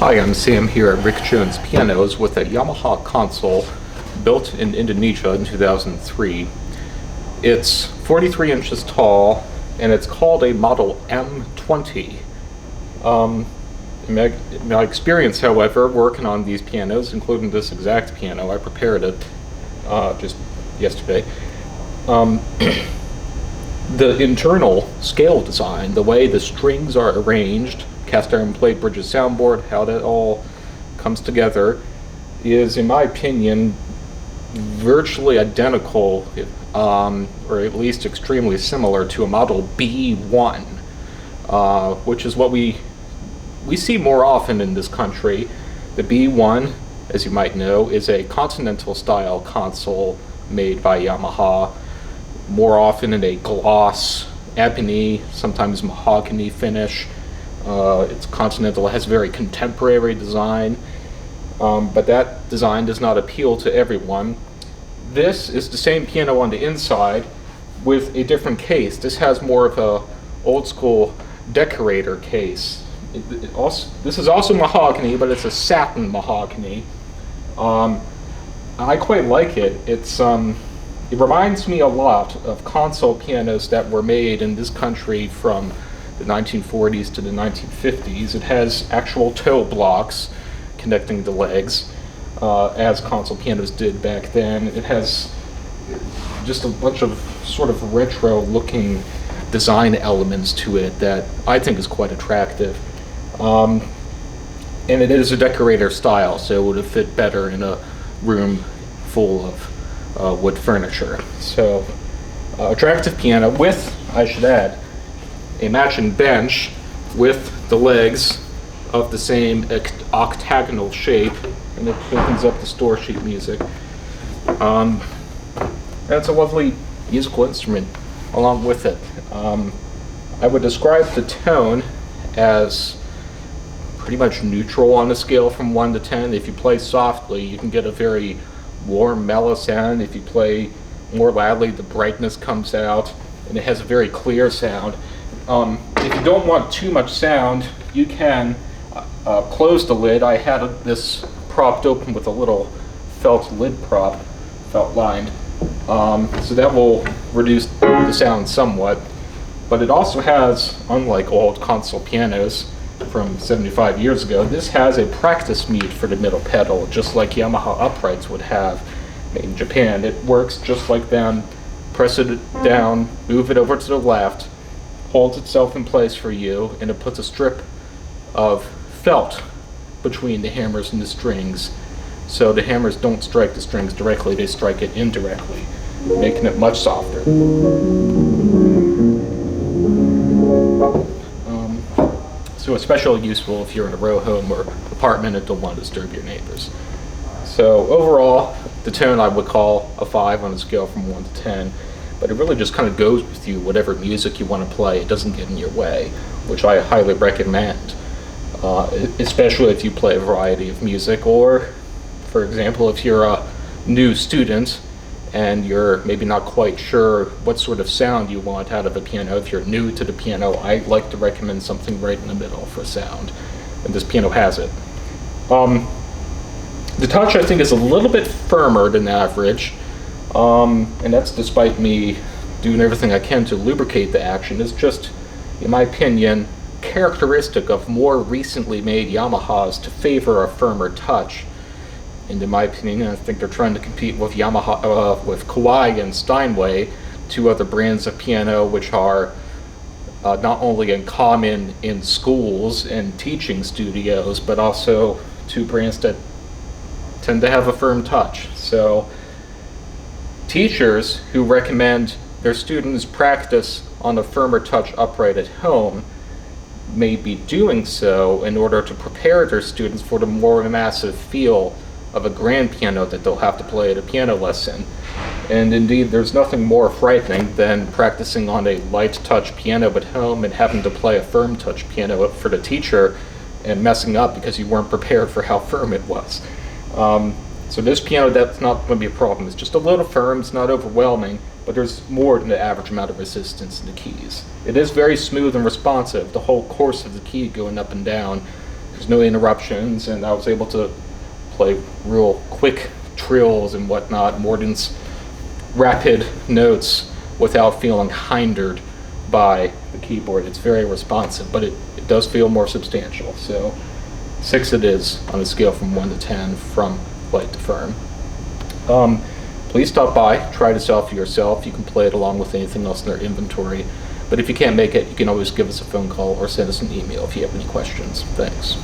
Hi, I'm Sam here at Rick Jones Pianos with a Yamaha console built in Indonesia in 2003. It's 43 inches tall and it's called a model M20. In my experience, however, working on these pianos, including this exact piano, I prepared it just yesterday. The internal scale design, the way the strings are arranged, cast iron plate bridges soundboard, how that all comes together is, in my opinion, virtually identical, or at least extremely similar to a model B1, which is what we see more often in this country. The B1, as you might know, is a continental style console made by Yamaha, more often in a gloss, ebony, sometimes mahogany finish. It's continental, it has a very contemporary design, but that design does not appeal to everyone. This is the same piano on the inside with a different case. This has more of a old school decorator case. This is also mahogany, but it's a satin mahogany. I quite like it. It reminds me a lot of console pianos that were made in this country from the 1940s to the 1950s. It has actual toe blocks connecting the legs, as console pianos did back then. It has just a bunch of sort of retro-looking design elements to it that I think is quite attractive. And it is a decorator style, so it would have fit better in a room full of wood furniture. So, attractive piano with, I should add, a matching bench with the legs of the same octagonal shape, and it opens up the store sheet music. That's a lovely musical instrument along with it. I would describe the tone as pretty much neutral on a scale from 1 to 10. If you play softly, you can get a very warm, mellow sound. If you play more loudly, the brightness comes out, and it has a very clear sound. If you don't want too much sound, you can close the lid. I had this propped open with a little felt lid prop, felt lined, so that will reduce the sound somewhat. But it also has, unlike old console pianos from 75 years ago, this has a practice mute for the middle pedal, just like Yamaha uprights would have made in Japan. It works just like them. Press it down, move it over to the left, holds itself in place for you, and it puts a strip of felt between the hammers and the strings, so the hammers don't strike the strings directly, they strike it indirectly, making it much softer. So especially useful if you're in a row home or apartment and don't want to disturb your neighbors. So overall, the tone I would call a 5 on a scale from 1 to 10. But it really just kind of goes with you, whatever music you want to play. It doesn't get in your way, which I highly recommend, especially if you play a variety of music, or, for example, if you're a new student and you're maybe not quite sure what sort of sound you want out of a piano. If you're new to the piano, I like to recommend something right in the middle for sound, and this piano has it. The touch, I think, is a little bit firmer than average. And that's despite me doing everything I can to lubricate the action. It's just, in my opinion, characteristic of more recently made Yamahas to favor a firmer touch. And in my opinion, I think they're trying to compete with Yamaha, with Kawai and Steinway, two other brands of piano which are not only in common in schools and teaching studios, but also two brands that tend to have a firm touch. So teachers who recommend their students practice on a firmer touch upright at home may be doing so in order to prepare their students for the more massive feel of a grand piano that they'll have to play at a piano lesson. And indeed, there's nothing more frightening than practicing on a light touch piano at home and having to play a firm touch piano for the teacher and messing up because you weren't prepared for how firm it was. So this piano, that's not going to be a problem. It's just a little firm, it's not overwhelming, but there's more than the average amount of resistance in the keys. It is very smooth and responsive. The whole course of the key going up and down there's no interruptions, and I was able to play real quick trills and whatnot, Morden's rapid notes, without feeling hindered by the keyboard. It's very responsive, but it does feel more substantial. So 6 it is on a scale from 1 to 10 from light to firm. Please stop by, try this out for yourself. You can play it along with anything else in their inventory. But if you can't make it, you can always give us a phone call or send us an email if you have any questions. Thanks.